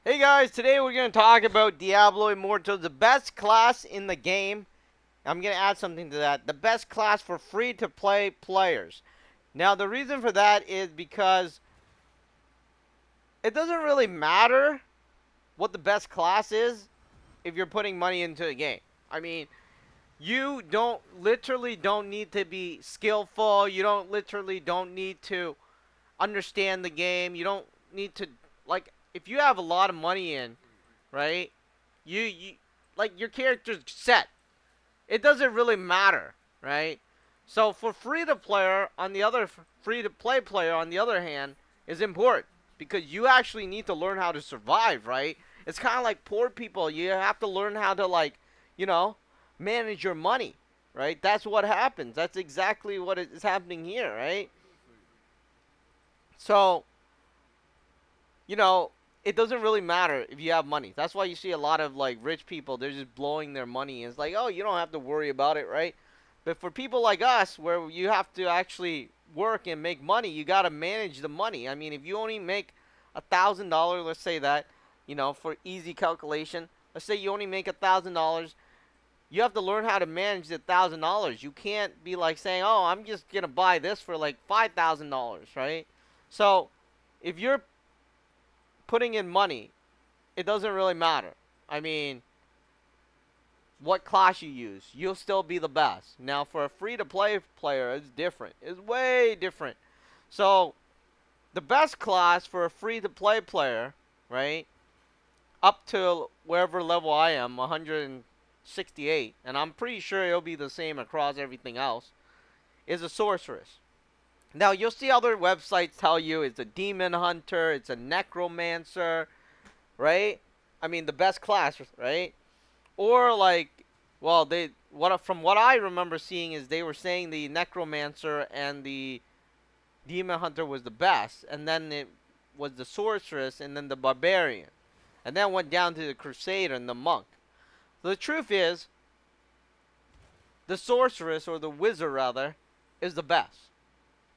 Hey guys, today we're going to talk about Diablo Immortal, the best class in the game. I'm going to add something to that. The best class for free-to-play players. Now, the reason for that is because it doesn't really matter what the best class is if you're putting money into a game. I mean, you literally don't need to be skillful. You don't need to understand the game. You don't need to, like, if you have a lot of money in, right? You like your character's set. It doesn't really matter, right? So for free to play player on the other hand is important because you actually need to learn how to survive, right? It's kind of like poor people. You have to learn how to you know, manage your money, right? That's what happens. That's exactly what is happening here, right? So, you know, it doesn't really matter if you have money. That's why you see a lot of like rich people, they're just blowing their money. It's like, oh, you don't have to worry about it, right? But for people like us, where you have to actually work and make money, you got to manage the money. I mean, if you only make $1,000, let's say that, for easy calculation, let's say you only make $1,000, you have to learn how to manage the $1,000. You can't be like saying, oh, I'm just gonna buy this for like $5,000, right? So if you're putting in money, it doesn't really matter. I mean, what class you use, you'll still be the best. Now, for a free-to-play player, it's different. It's way different. So, the best class for a free-to-play player, right, up to wherever level I am, 168, and I'm pretty sure it'll be the same across everything else, is a Sorceress. Now, you'll see other websites tell you it's a Demon Hunter, it's a Necromancer, right? I mean, the best class, right? Or like, well, from what I remember seeing is they were saying the Necromancer and the Demon Hunter was the best, and then it was the Sorceress, and then the Barbarian, and then went down to the Crusader and the Monk. So the truth is, the Sorceress, or the Wizard rather, is the best.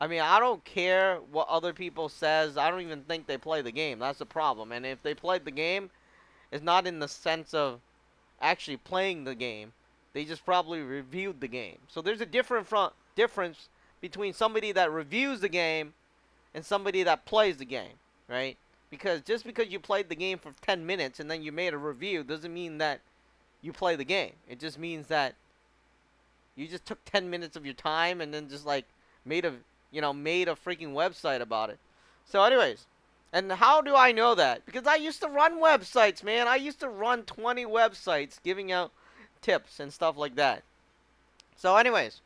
I mean, I don't care what other people says. I don't even think they play the game. That's the problem. And if they played the game, it's not in the sense of actually playing the game. They just probably reviewed the game. So there's a difference between somebody that reviews the game and somebody that plays the game, right? Because just because you played the game for 10 minutes and then you made a review doesn't mean that you play the game. It just means that you just took 10 minutes of your time and then just like made a, made a freaking website about it. So anyways, and how do I know that? Because I used to run websites, man. I used to run 20 websites giving out tips and stuff like that. So anyways,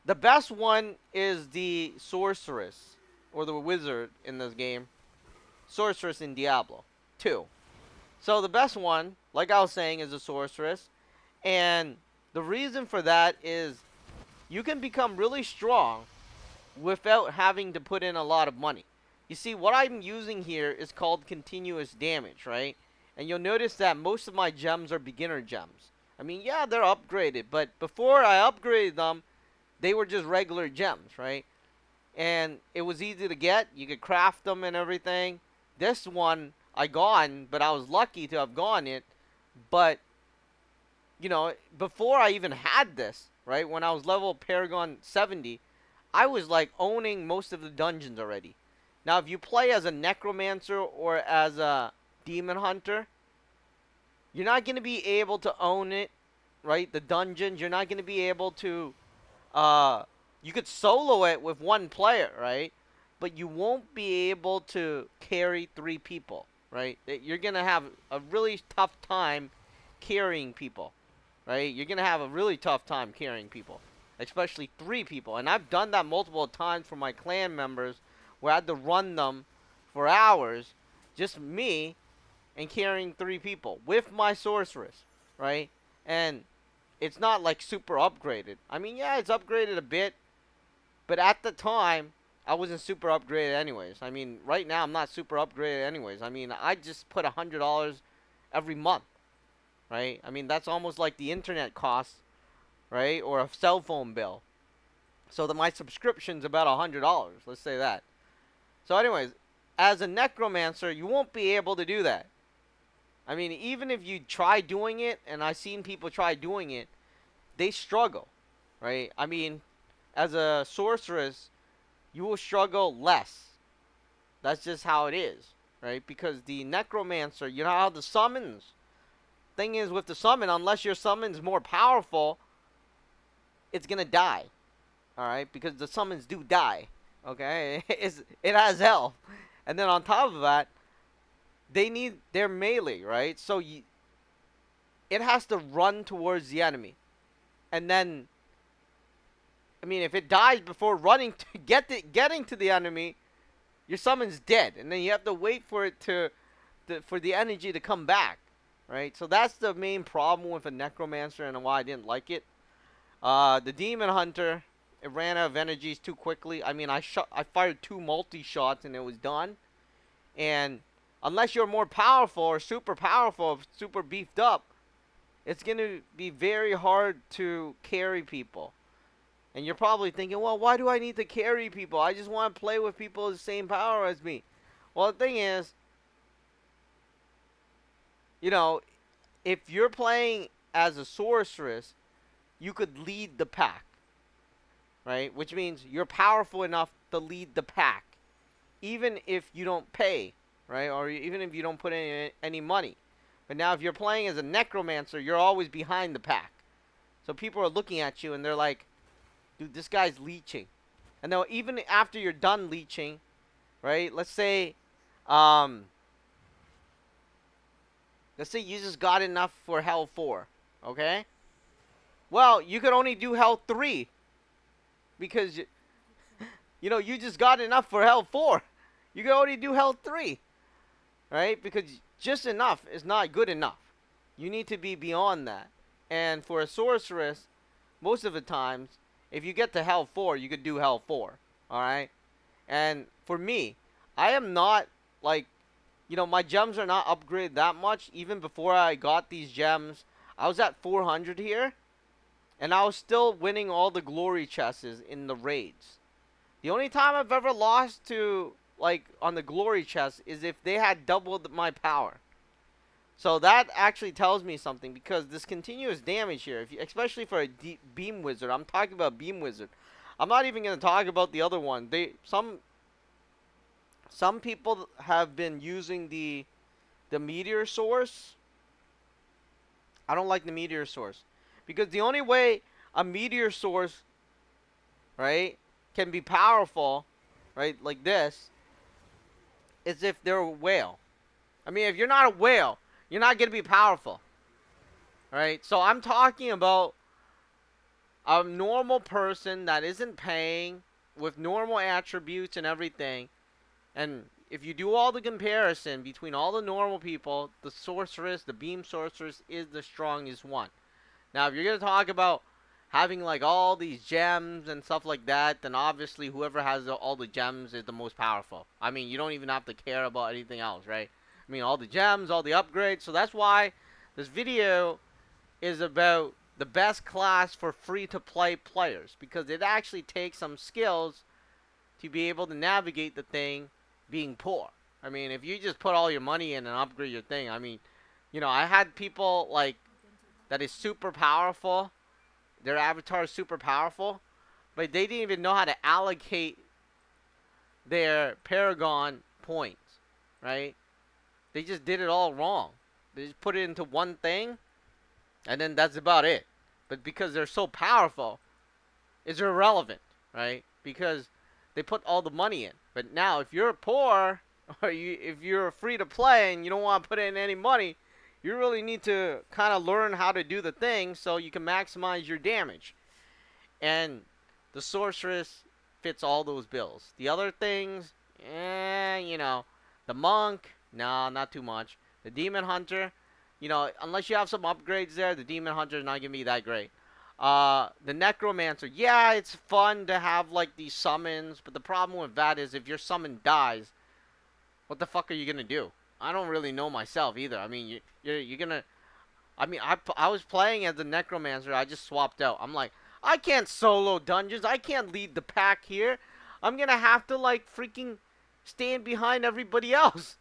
the best one is the Sorceress, or the Wizard in this game. Sorceress in Diablo 2. So the best one, like I was saying, is the Sorceress. And the reason for that is you can become really strong without having to put in a lot of money. You see, what I'm using here is called continuous damage, right? And you'll notice that most of my gems are beginner gems. I mean, yeah, they're upgraded, but before I upgraded them, they were just regular gems, right? And it was easy to get. You could craft them and everything. This one I gone, but I was lucky to have gone it. But, before I even had this, right, when I was level Paragon 70, I was like owning most of the dungeons already. Now, if you play as a Necromancer or as a Demon Hunter, you're not going to be able to own it, right? The dungeons, you're not going to be able to, you could solo it with one player, right? But you won't be able to carry three people, right? You're going to have a really tough time carrying people, right? You're going to have a really tough time carrying people, especially three people. And I've done that multiple times for my clan members where I had to run them for hours, just me, and carrying three people with my Sorceress, right? And it's not like super upgraded. I mean, yeah, it's upgraded a bit, but at the time, I wasn't super upgraded anyways. I mean, right now, I'm not super upgraded anyways. I mean, I just put $100 every month, right? I mean, that's almost like the internet cost, right? Or a cell phone bill. So that my subscription's about $100. Let's say that. So anyways, as a Necromancer, you won't be able to do that. I mean, even if you try doing it, and I've seen people try doing it, they struggle, right? I mean, as a sorceress, you will struggle less. That's just how it is, right? Because the necromancer, you know how the summons. Thing is with the summon, unless your summon's more powerful, it's gonna die. All right, because the summons do die. Okay, it has health, and then on top of that, they need their melee, right? So it has to run towards the enemy, and then I mean, if it dies before running to getting to the enemy, your summon's dead, and then you have to wait for it for the energy to come back, right? So that's the main problem with a necromancer and why I didn't like it. The demon hunter, it ran out of energies too quickly. I mean, I fired 2 multi shots and it was done. And unless you're more powerful or super beefed up, it's gonna be very hard to carry people. And you're probably thinking, well, why do I need to carry people? I just want to play with people the same power as me. Well, the thing is, you know, if you're playing as a sorceress, you could lead the pack, right? Which means you're powerful enough to lead the pack, even if you don't pay, right? Or even if you don't put in any money. But now if you're playing as a necromancer, you're always behind the pack. So people are looking at you and they're like, dude, this guy's leeching. And now even after you're done leeching, right? Let's say you just got enough for hell 4, okay? Well, you could only do hell 3 because you just got enough for hell 4. You can only do hell 3, right? Because just enough is not good enough. You need to be beyond that. And for a sorceress, most of the times, if you get to hell 4, you could do hell 4, all right? And for me, I am not like, my gems are not upgraded that much. Even before I got these gems, I was at 400 here, and I was still winning all the glory chests in the raids. The only time I've ever lost to, like, on the glory chest is if they had doubled my power. So that actually tells me something, because this continuous damage here, especially for a beam wizard, I'm talking about beam wizard. I'm not even going to talk about the other one. Some people have been using the meteor source. I don't like the meteor source, because the only way a meteor source, right, can be powerful, right, like this, is if they're a whale. I mean, if you're not a whale, you're not going to be powerful. Right? So I'm talking about a normal person that isn't paying, with normal attributes and everything. And if you do all the comparison between all the normal people, the sorceress, the beam sorceress, is the strongest one. Now, if you're going to talk about having like all these gems and stuff like that, then obviously whoever has all the gems is the most powerful. I mean, you don't even have to care about anything else, right? I mean, all the gems, all the upgrades. So that's why this video is about the best class for free-to-play players, because it actually takes some skills to be able to navigate the thing being poor. I mean, if you just put all your money in and upgrade your thing, I mean, I had people like that is super powerful. Their avatar is super powerful, but they didn't even know how to allocate their Paragon points, right? They just did it all wrong. They just put it into one thing, and then that's about it. But because they're so powerful, it's irrelevant, right? Because they put all the money in. But now, if you're poor, or if you're free to play and you don't want to put in any money, you really need to kind of learn how to do the thing so you can maximize your damage. And the sorceress fits all those bills. The other things, the monk, no, not too much. The demon hunter, unless you have some upgrades there, the demon hunter is not going to be that great. The necromancer, yeah, it's fun to have like these summons, but the problem with that is if your summon dies, what the fuck are you going to do? I don't really know myself either. I mean, you're going to, I mean, I was playing as the necromancer. I just swapped out. I'm like, I can't solo dungeons. I can't lead the pack here. I'm going to have to like freaking stand behind everybody else.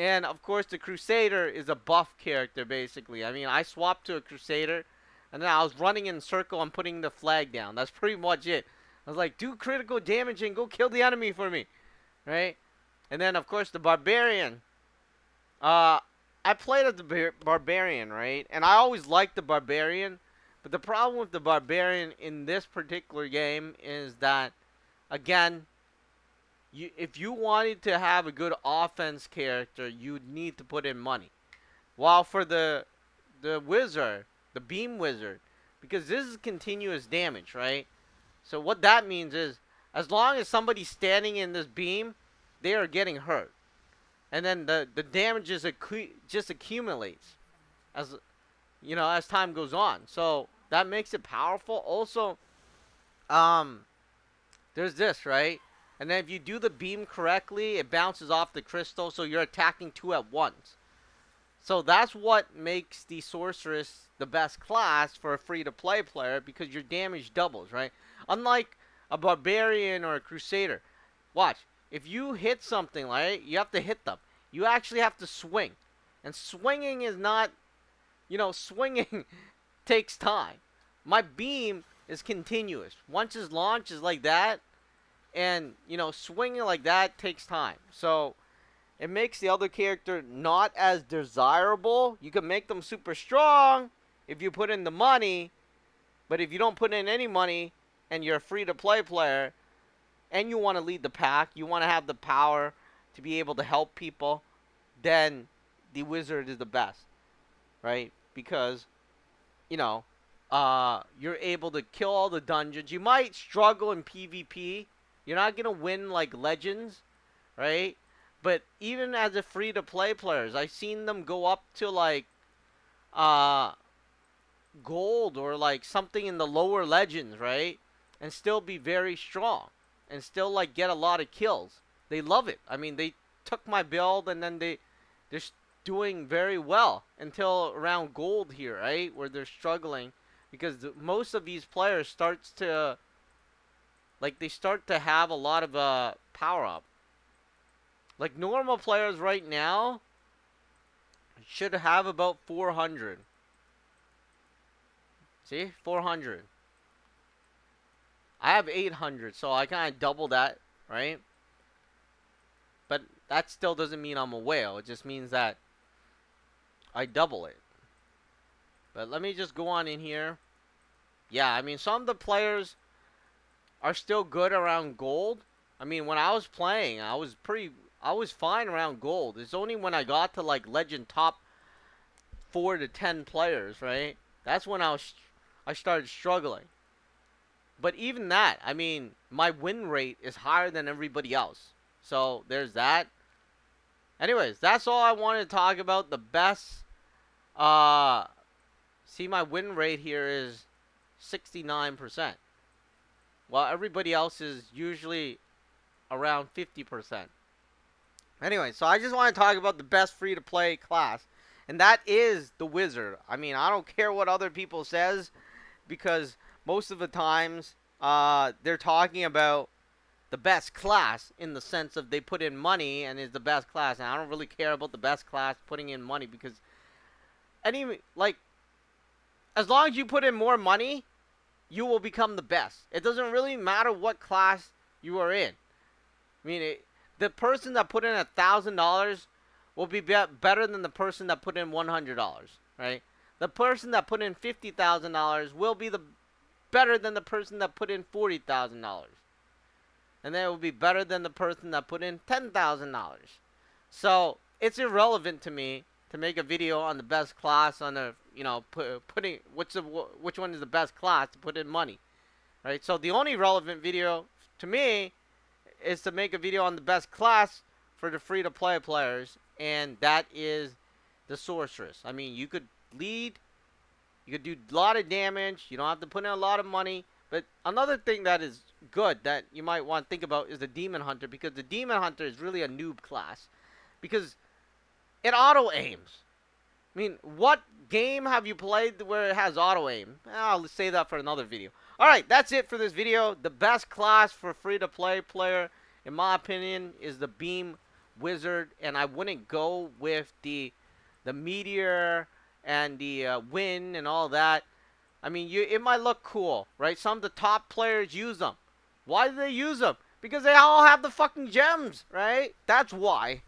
And of course, the Crusader is a buff character, basically. I mean, I swapped to a Crusader, and then I was running in a circle and putting the flag down. That's pretty much it. I was like, do critical damage and go kill the enemy for me, right? And then, of course, the Barbarian. Uh, I played as the Barbarian, right? And I always liked the Barbarian. But the problem with the Barbarian in this particular game is that, again, if you wanted to have a good offense character, you'd need to put in money. While for the wizard, the beam wizard, because this is continuous damage, right? So what that means is, as long as somebody's standing in this beam, they are getting hurt, and then the damage just accumulates as as time goes on. So that makes it powerful. Also, um, there's this, right? And then if you do the beam correctly, it bounces off the crystal, so you're attacking two at once. So that's what makes the Sorceress the best class for a free-to-play player, because your damage doubles, right? Unlike a Barbarian or a Crusader. Watch. If you hit something, right, you have to hit them. You actually have to swing. And swinging is not, swinging takes time. My beam is continuous. Once it's launched, it's like that. And, swinging like that takes time. So it makes the other character not as desirable. You can make them super strong if you put in the money. But if you don't put in any money and you're a free-to-play player and you want to lead the pack, you want to have the power to be able to help people, then the wizard is the best, right? Because, you're able to kill all the dungeons. You might struggle in PvP. You're not going to win like Legends, right? But even as a free-to-play players, I've seen them go up to like gold or like something in the lower Legends, right? And still be very strong and still like get a lot of kills. They love it. I mean, they took my build and then they're doing very well until around gold here, right? Where they're struggling because most of these players start to have a lot of power up. Like normal players right now should have about 400. See? 400. I have 800, so I kind of double that, right? But that still doesn't mean I'm a whale. It just means that I double it. But let me just go on in here. Yeah, I mean, some of the players are still good around gold. I mean, when I was playing, I was fine around gold. It's only when I got to like legend top 4 to 10 players, right? That's when I started struggling. But even that, I mean, my win rate is higher than everybody else. So there's that. Anyways, that's all I wanted to talk about. The best, see, my win rate here is 69%. While everybody else is usually around 50%. Anyway, so I just want to talk about the best free-to-play class. And that is the wizard. I mean, I don't care what other people says, because most of the times they're talking about the best class in the sense of they put in money and is the best class. And I don't really care about the best class putting in money, because as long as you put in more money, you will become the best. It doesn't really matter what class you are in. I mean, the person that put in $1,000 will be better than the person that put in $100, right? The person that put in $50,000 will be better than the person that put in $40,000. And then it will be better than the person that put in $10,000. So it's irrelevant to me to make a video on the best class on a, putting which one is the best class to put in money, right? So the only relevant video to me is to make a video on the best class for the free-to-play players, and that is the Sorceress. I mean, you could lead, you could do a lot of damage, you don't have to put in a lot of money. But another thing that is good that you might want to think about is the Demon Hunter, because the Demon Hunter is really a noob class, because it auto-aims. I mean, what game have you played where it has auto-aim? I'll save that for another video. Alright, that's it for this video. The best class for free-to-play player, in my opinion, is the Beam wizard, and I wouldn't go with the meteor and the wind and all that. I mean, it might look cool, right? Some of the top players use them. Why do they use them? Because they all have the fucking gems, right? That's why.